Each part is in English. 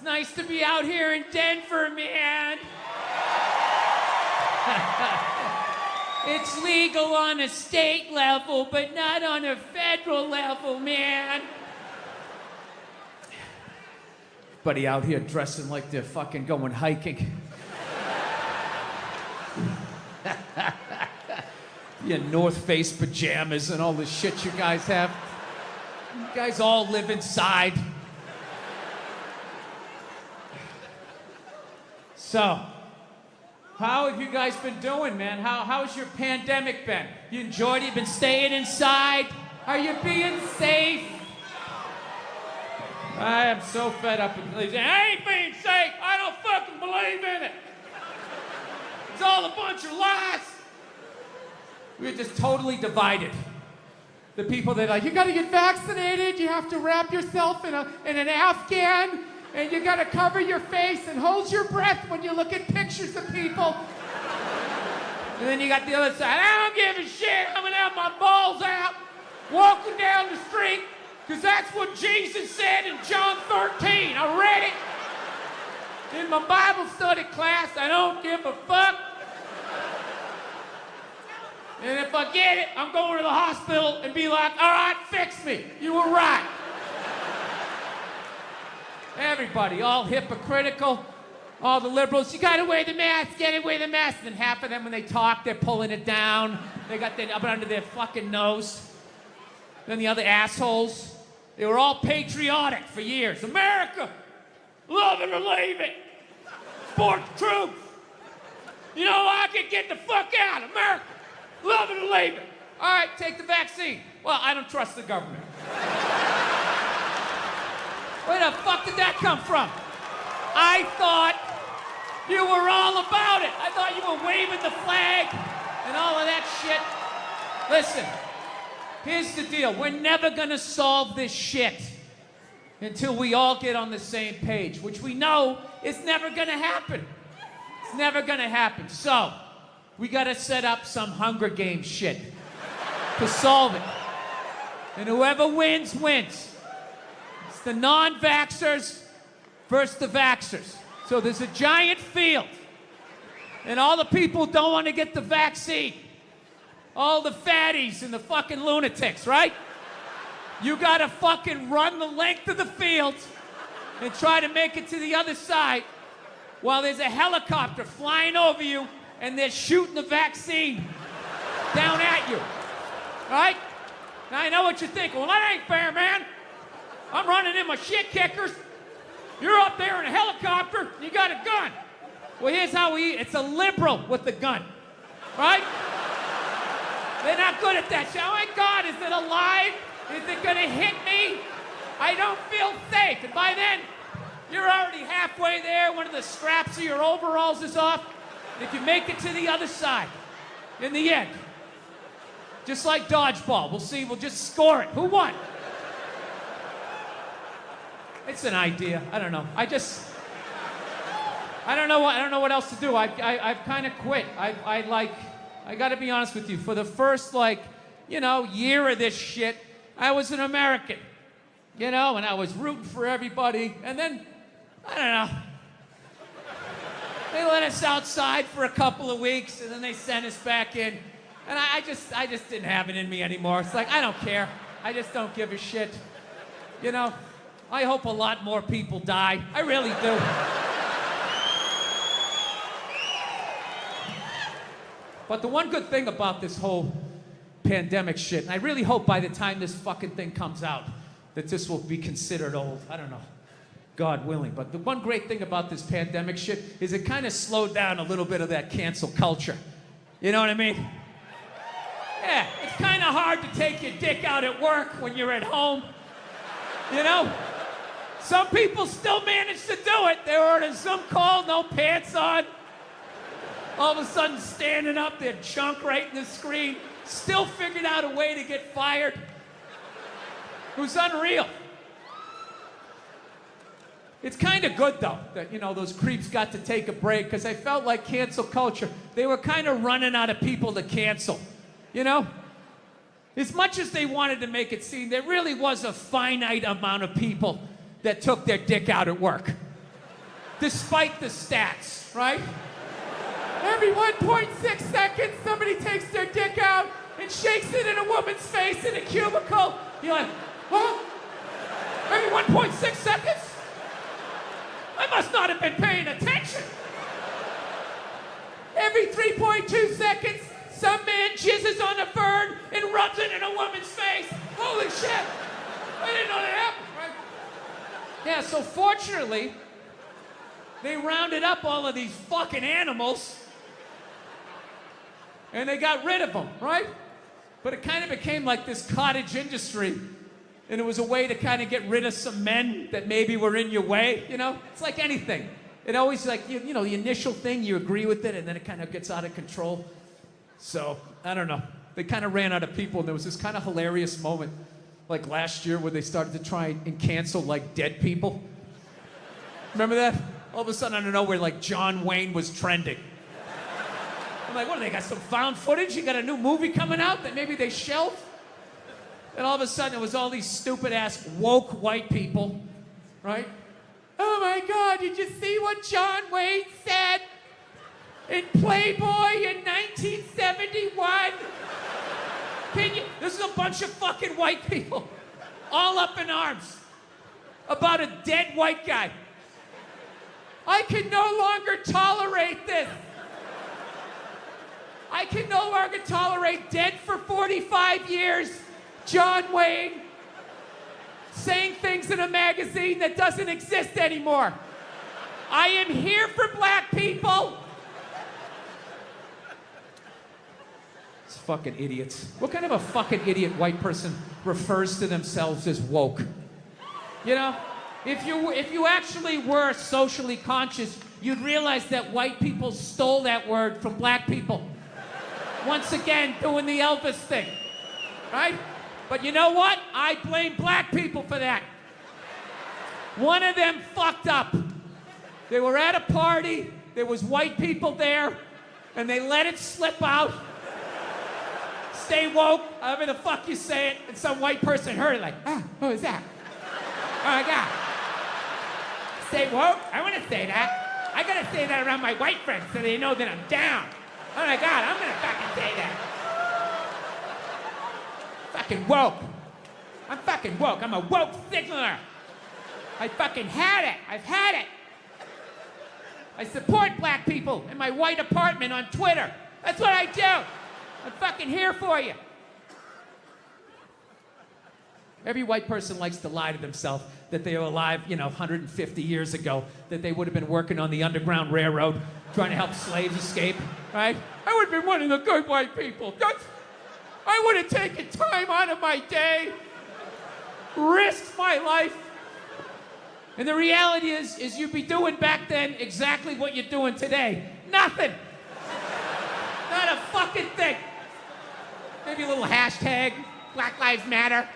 nice to be out here in Denver, man. It's legal on a state level, but not on a federal level, man. Everybody out here dressing like they're fucking going hiking. Your North Face pajamas and all the shit you guys have. You guys all live inside. So, how have you guys been doing, man? How's your pandemic been? You enjoyed it? You been staying inside? Are you being safe? I am so fed up with believing. I ain't being safe. I don't fucking believe in it. It's all a bunch of lies. We're just totally divided. The people that are like, you gotta get vaccinated, you have to wrap yourself in an Afghan, and you gotta cover your face and hold your breath when you look at pictures of people. And then you got the other side, I don't give a shit, I'm gonna have my balls out, walking down the street, because that's what Jesus said in John 13. I read it in my Bible study class. I don't give a fuck. And if I get it, I'm going to the hospital and be like, all right, fix me. You were right. Everybody, all hypocritical, all the liberals, you gotta wear the mask, wear the mask. And half of them, when they talk, they're pulling it down. They got it up under their fucking nose. Then the other assholes, they were all patriotic for years. America, love it or leave it. Support the truth. You know, I can get the fuck out. America, love it or leave it. All right, take the vaccine. Well, I don't trust the government. Where the fuck did that come from? I thought you were all about it. I thought you were waving the flag and all of that shit. Listen, here's the deal. We're never gonna solve this shit until we all get on the same page, which we know is never gonna happen. It's never gonna happen. So, we gotta set up some Hunger Games shit to solve it. And whoever wins, wins. It's the non-vaxxers versus the vaxxers. So there's a giant field. And all the people don't want to get the vaccine. All the fatties and the fucking lunatics, right? You gotta fucking run the length of the field and try to make it to the other side while there's a helicopter flying over you and they're shooting the vaccine down at you, right? Now I know what you're thinking. Well, that ain't fair, man. I'm running in my shit kickers. You're up there in a helicopter, you got a gun. Well, here's how we eat. It's a liberal with the gun, right? They're not good at that shit. Oh my God, is it alive? Is it gonna hit me? I don't feel safe. And by then, you're already halfway there. One of the straps of your overalls is off. And if you make it to the other side, in the end, just like dodgeball, we'll see, we'll just score it. Who won? It's an idea. I don't know. I don't know what else to do. I've kind of quit. I got to be honest with you. For the first, year of this shit, I was an American, and I was rooting for everybody. And then, I don't know. They let us outside for a couple of weeks, and then they sent us back in. And I just didn't have it in me anymore. It's like, I don't care. I just don't give a shit. I hope a lot more people die. I really do. But the one good thing about this whole pandemic shit, and I really hope by the time this fucking thing comes out that this will be considered old. I don't know. God willing. But the one great thing about this pandemic shit is it kind of slowed down a little bit of that cancel culture. You know what I mean? Yeah, it's kind of hard to take your dick out at work when you're at home. Some people still manage to do it. They were in some call, no pants on. All of a sudden standing up, their junk right in the screen. Still figured out a way to get fired. It was unreal. It's kind of good, though, that, those creeps got to take a break, because I felt like cancel culture, they were kind of running out of people to cancel, As much as they wanted to make it seem, there really was a finite amount of people that took their dick out at work. despite the stats, right? Every 1.6 seconds, somebody takes their dick out and shakes it in a woman's face in a cubicle. You're like, huh? Every 1.6 seconds? I must not have been paying attention. Every 3.2 seconds, some man jizzes on a fern and rubs it in a woman's face. Holy shit! I didn't know that happened, right? Yeah, so fortunately, they rounded up all of these fucking animals and they got rid of them, right? But it kind of became like this cottage industry, and it was a way to kind of get rid of some men that maybe were in your way, you know? It's like anything. It always like, you know, the initial thing, you agree with it, and then it kind of gets out of control. So, I don't know. They kind of ran out of people, and there was this kind of hilarious moment, like last year, where they started to try and cancel, like, dead people. Remember that? All of a sudden, out of nowhere, like, John Wayne was trending. I'm like, what, they got some found footage? You got a new movie coming out that maybe they shelved? And all of a sudden, it was all these stupid-ass woke white people, right? Oh my God, did you see what John Wayne said in Playboy in 1971? This is a bunch of fucking white people, all up in arms, about a dead white guy. I can no longer tolerate this. I can no longer tolerate dead for 45 years, John Wayne, saying things in a magazine that doesn't exist anymore. I am here for black people. It's fucking idiots. What kind of a fucking idiot white person refers to themselves as woke? You know, if you actually were socially conscious, you'd realize that white people stole that word from black people. Once again, doing the Elvis thing, right? But you know what? I blame black people for that. One of them fucked up. They were at a party, there was white people there, and they let it slip out. Stay woke, however the fuck you say it, and some white person heard it like, who is that? Oh my God. Stay woke? I want to say that. I gotta say that around my white friends so they know that I'm down. Oh my God, I'm gonna fucking say that. Fucking woke. I'm fucking woke. I'm a woke signaler. I fucking had it. I've had it. I support black people in my white apartment on Twitter. That's what I do. I'm fucking here for you. Every white person likes to lie to themselves that they were alive, 150 years ago, that they would have been working on the Underground Railroad, trying to help slaves escape, right? I would have been one of the good white people. I would have taken time out of my day, risked my life. And the reality is you'd be doing back then exactly what you're doing today. Nothing. Not a fucking thing. Maybe a little hashtag, Black Lives Matter.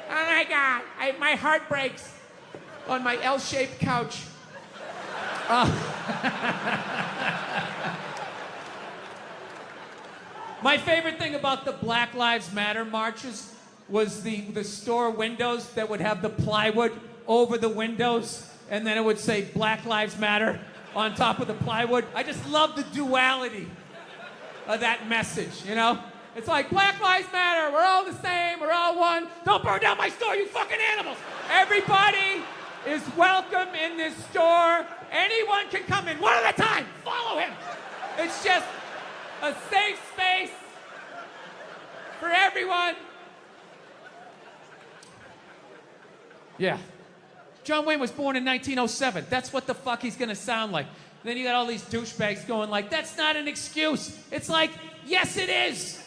Oh my God, my heart breaks on my L-shaped couch. My favorite thing about the Black Lives Matter marches was the store windows that would have the plywood over the windows, and then it would say Black Lives Matter on top of the plywood. I just love the duality of that message, you know? It's like, Black Lives Matter, we're all the same, we're all one. Don't burn down my store, you fucking animals. Everybody is welcome in this store. Anyone can come in, one at a time, follow him. It's just a safe space for everyone. Yeah. John Wayne was born in 1907. That's what the fuck he's gonna sound like. And then you got all these douchebags going like, that's not an excuse. It's like, yes it is.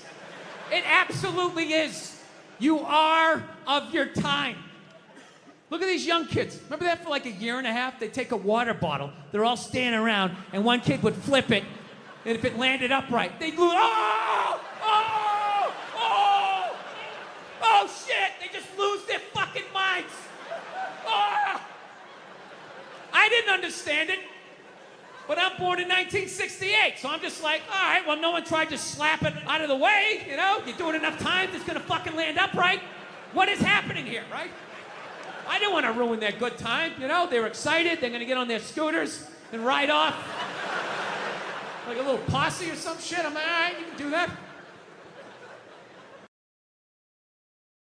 It absolutely is. You are of your time. Look at these young kids. Remember that for like a year and a half? They'd take a water bottle. They're all standing around, and one kid would flip it, and if it landed upright, they'd lose. Oh! Oh! Oh! Oh shit! They just lose their fucking minds. Oh! I didn't understand it. But I'm born in 1968, so I'm just like, all right, well, no one tried to slap it out of the way, you know? You do it enough times, it's gonna fucking land upright. What is happening here, right? I didn't want to ruin their good time, you know? They were excited. They're going to get on their scooters and ride off. Like a little posse or some shit. I'm like, all right, you can do that.